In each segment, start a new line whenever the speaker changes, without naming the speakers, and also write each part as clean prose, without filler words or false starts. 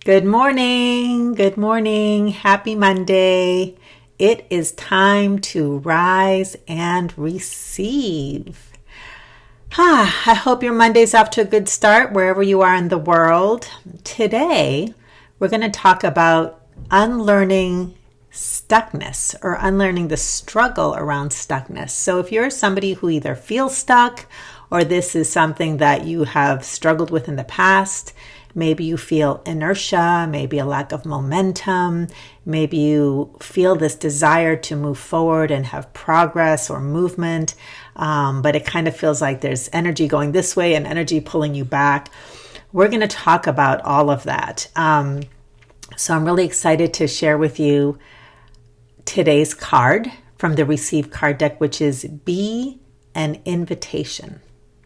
Good morning. Good morning. Happy Monday. It is time to rise and receive. I hope your Monday's off to a good start wherever you are in the world. Today, we're going to talk about unlearning stuckness or unlearning the struggle around stuckness. So if you're somebody who either feels stuck or this is something that you have struggled with in the past, maybe you feel inertia, maybe a lack of momentum, maybe you feel this desire to move forward and have progress or movement, but it kind of feels like there's energy going this way and energy pulling you back. We're going to talk about all of that. So I'm really excited to share with you today's card from the Receive card deck, which is Be an Invitation.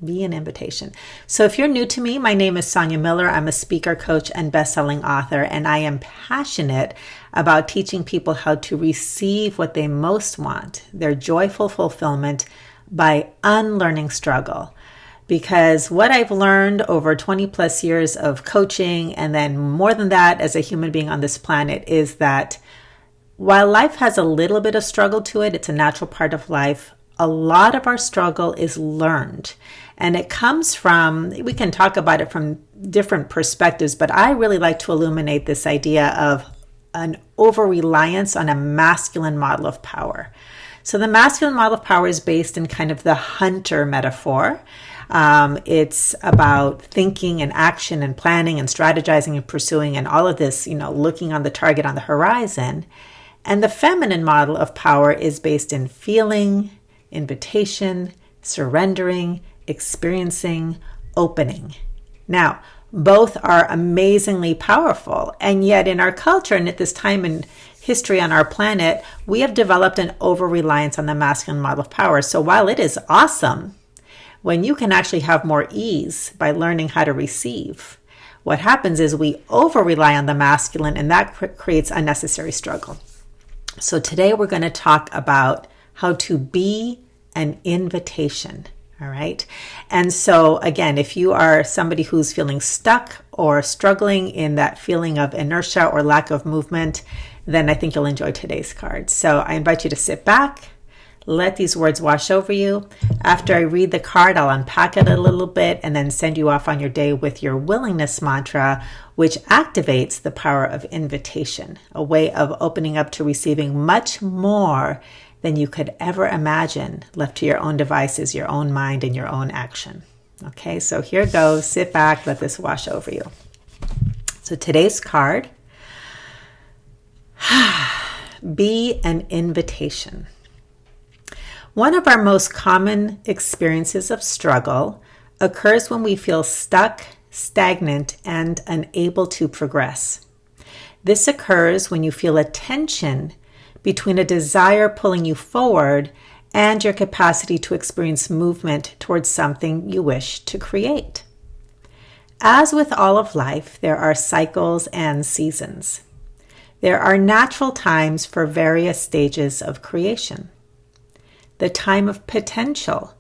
Be an invitation. So if you're new to me, my name is Sonia Miller. I'm a speaker, coach, and best-selling author, and I am passionate about teaching people how to receive what they most want, their joyful fulfillment, by unlearning struggle. Because what I've learned over 20 plus years of coaching, and then more than that as a human being on this planet, is that while life has a little bit of struggle to it, it's a natural part of life, a lot of our struggle is learned. And it comes from, we can talk about it from different perspectives, but I really like to illuminate this idea of an over-reliance on a masculine model of power. So the masculine model of power is based in kind of the hunter metaphor. It's about thinking and action and planning and strategizing and pursuing and all of this, looking on the target on the horizon. And the feminine model of power is based in feeling, invitation, surrendering, experiencing, opening. Now, both are amazingly powerful, and yet in our culture and at this time in history on our planet, we have developed an over-reliance on the masculine model of power. So while it is awesome when you can actually have more ease by learning how to receive, what happens is we over-rely on the masculine, and that creates unnecessary struggle. So today we're going to talk about how to be an invitation. All right. And so again, if you are somebody who's feeling stuck or struggling in that feeling of inertia or lack of movement, then I think you'll enjoy today's card. So I invite you to sit back, let these words wash over you. After I read the card, I'll unpack it a little bit and then send you off on your day with your willingness mantra, which activates the power of invitation, a way of opening up to receiving much more than you could ever imagine, left to your own devices, your own mind, and your own action. Okay, so here goes. Sit back, let this wash over you. So today's card, be an invitation. One of our most common experiences of struggle occurs when we feel stuck, stagnant, and unable to progress. This occurs when you feel a tension between a desire pulling you forward and your capacity to experience movement towards something you wish to create. As with all of life, there are cycles and seasons. There are natural times for various stages of creation. The time of potential,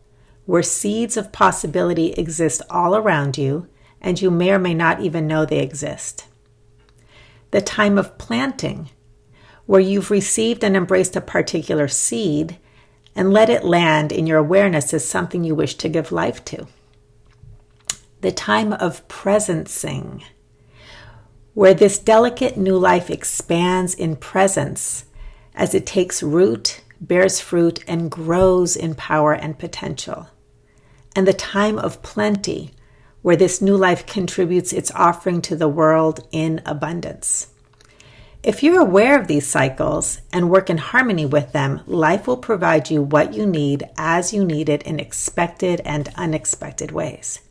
where seeds of possibility exist all around you, and you may or may not even know they exist. The time of planting, where you've received and embraced a particular seed and let it land in your awareness as something you wish to give life to. The time of presencing, where this delicate new life expands in presence as it takes root, bears fruit, and grows in power and potential. And the time of plenty, where this new life contributes its offering to the world in abundance. If you're aware of these cycles and work in harmony with them, life will provide you what you need as you need it in expected and unexpected ways.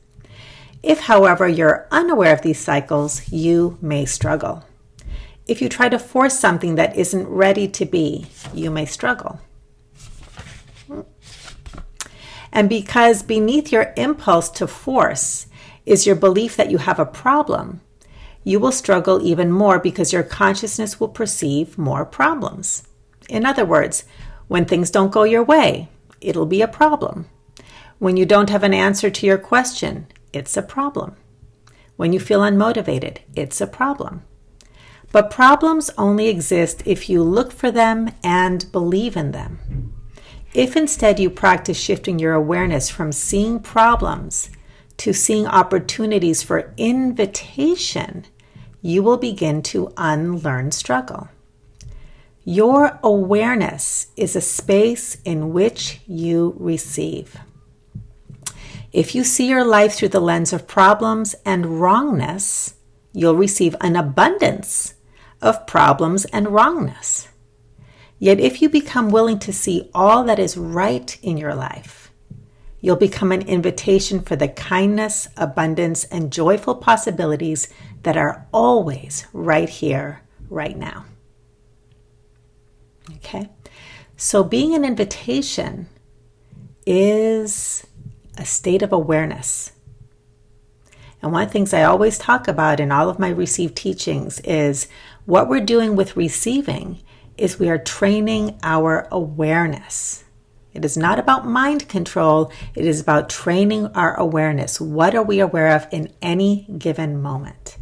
If, however, you're unaware of these cycles, you may struggle. If you try to force something that isn't ready to be, you may struggle. And because beneath your impulse to force is your belief that you have a problem, you will struggle even more because your consciousness will perceive more problems. In other words, when things don't go your way, it'll be a problem. When you don't have an answer to your question, it's a problem. When you feel unmotivated, it's a problem. But problems only exist if you look for them and believe in them. If instead you practice shifting your awareness from seeing problems to seeing opportunities for invitation, you will begin to unlearn struggle. Your awareness is a space in which you receive. If you see your life through the lens of problems and wrongness, you'll receive an abundance of problems and wrongness. Yet if you become willing to see all that is right in your life, you'll become an invitation for the kindness, abundance, and joyful possibilities that are always right here, right now. Okay? So being an invitation is a state of awareness. And one of the things I always talk about in all of my received teachings is what we're doing with receiving is we are training our awareness. It is not about mind control. It is about training our awareness. What are we aware of in any given moment?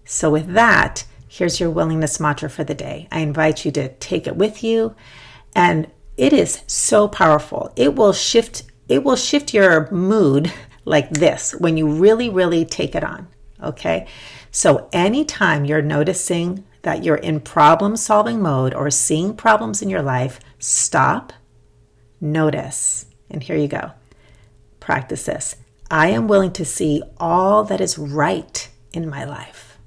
So with that, here's your willingness mantra for the day. I invite you to take it with you. And it is so powerful. It will shift your mood like this when you really, really take it on. Okay? So anytime you're noticing that you're in problem-solving mode or seeing problems in your life, stop, notice, and here you go. Practice this. I am willing to see all that is right in my life.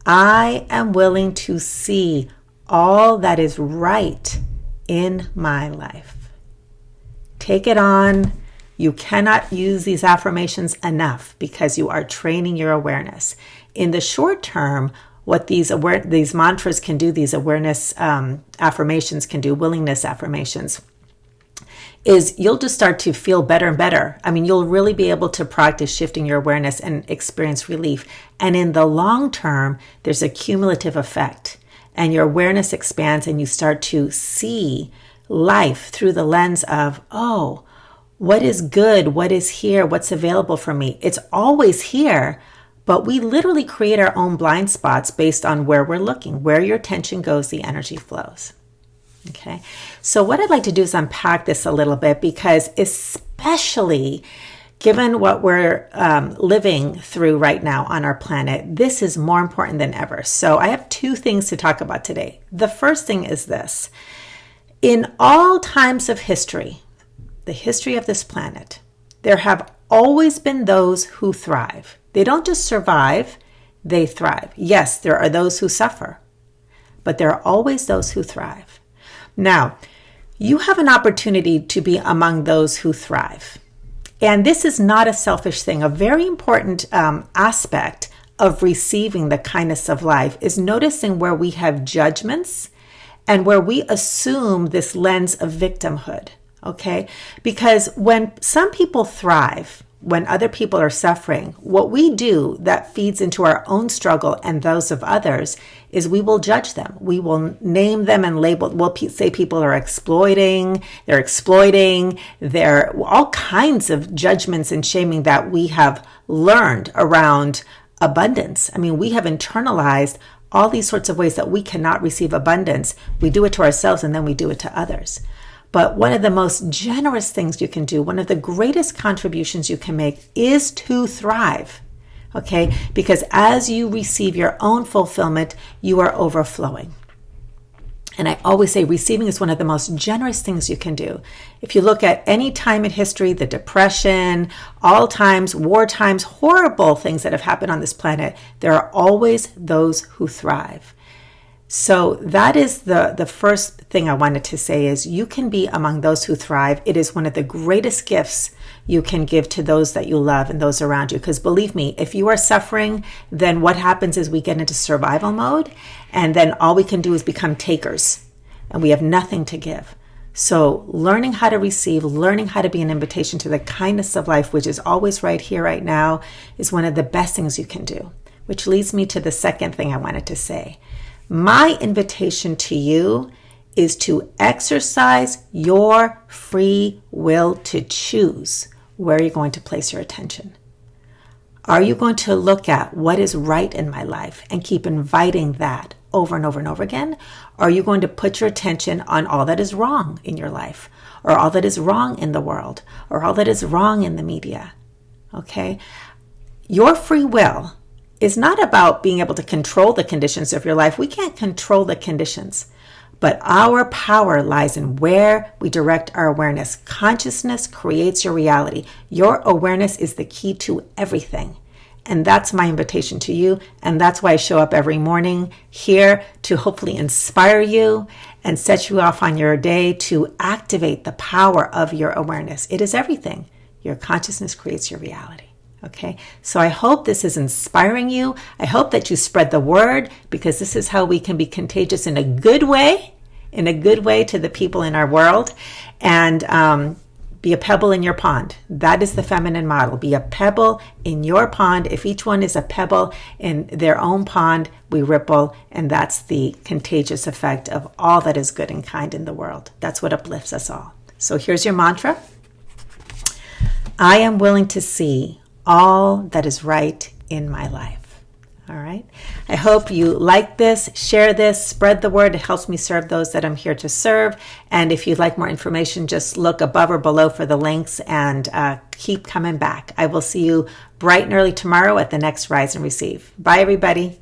I am willing to see all that is right in my life. Take it on. You cannot use these affirmations enough because you are training your awareness. In the short term, what these mantras can do, these awareness affirmations can do, willingness affirmations, is you'll just start to feel better and better. I mean, you'll really be able to practice shifting your awareness and experience relief. And in the long term, there's a cumulative effect. And your awareness expands and you start to see life through the lens of, oh, what is good? What is here? What's available for me? It's always here, but we literally create our own blind spots based on where we're looking. Where your attention goes, the energy flows. Okay, so what I'd like to do is unpack this a little bit because especially given what we're living through right now on our planet, this is more important than ever. So I have two things to talk about today. The first thing is this. In all times of history, the history of this planet, there have always been those who thrive. They don't just survive, they thrive. Yes, there are those who suffer, but there are always those who thrive. Now, you have an opportunity to be among those who thrive. And this is not a selfish thing. A very important aspect of receiving the kindness of life is noticing where we have judgments and where we assume this lens of victimhood. Okay? Because when some people thrive, when other people are suffering, what we do that feeds into our own struggle and those of others is we will judge them. We will name them and label. We'll say people are exploiting, they're all kinds of judgments and shaming that we have learned around abundance. I mean, we have internalized all these sorts of ways that we cannot receive abundance. We do it to ourselves and then we do it to others. But one of the most generous things you can do, one of the greatest contributions you can make is to thrive, okay? Because as you receive your own fulfillment, you are overflowing. And I always say receiving is one of the most generous things you can do. If you look at any time in history, the Depression, all times, war times, horrible things that have happened on this planet, there are always those who thrive. So that is the first thing I wanted to say is you can be among those who thrive. It is one of the greatest gifts you can give to those that you love and those around you. Because believe me, if you are suffering, then what happens is we get into survival mode and then all we can do is become takers and we have nothing to give. So learning how to receive, learning how to be an invitation to the kindness of life, which is always right here, right now, is one of the best things you can do. Which leads me to the second thing I wanted to say. My invitation to you is to exercise your free will to choose where you're going to place your attention. Are you going to look at what is right in my life and keep inviting that over and over and over again? Or are you going to put your attention on all that is wrong in your life, or all that is wrong in the world, or all that is wrong in the media? Okay? Your free will is not about being able to control the conditions of your life. We can't control the conditions, but our power lies in where we direct our awareness. Consciousness creates your reality. Your awareness is the key to everything. And that's my invitation to you. And that's why I show up every morning here to hopefully inspire you and set you off on your day to activate the power of your awareness. It is everything. Your consciousness creates your reality. Okay, so I hope this is inspiring you. I hope that you spread the word, because this is how we can be contagious in a good way to the people in our world, and be a pebble in your pond. That is the feminine model. Be a pebble in your pond. If each one is a pebble in their own pond, we ripple, and that's the contagious effect of all that is good and kind in the world. That's what uplifts us all. So here's your mantra. I am willing to see all that is right in my life. All right. I hope you like this, share this, spread the word. It helps me serve those that I'm here to serve. And if you'd like more information, just look above or below for the links, and keep coming back. I will see you bright and early tomorrow at the next Rise and Receive. Bye, everybody.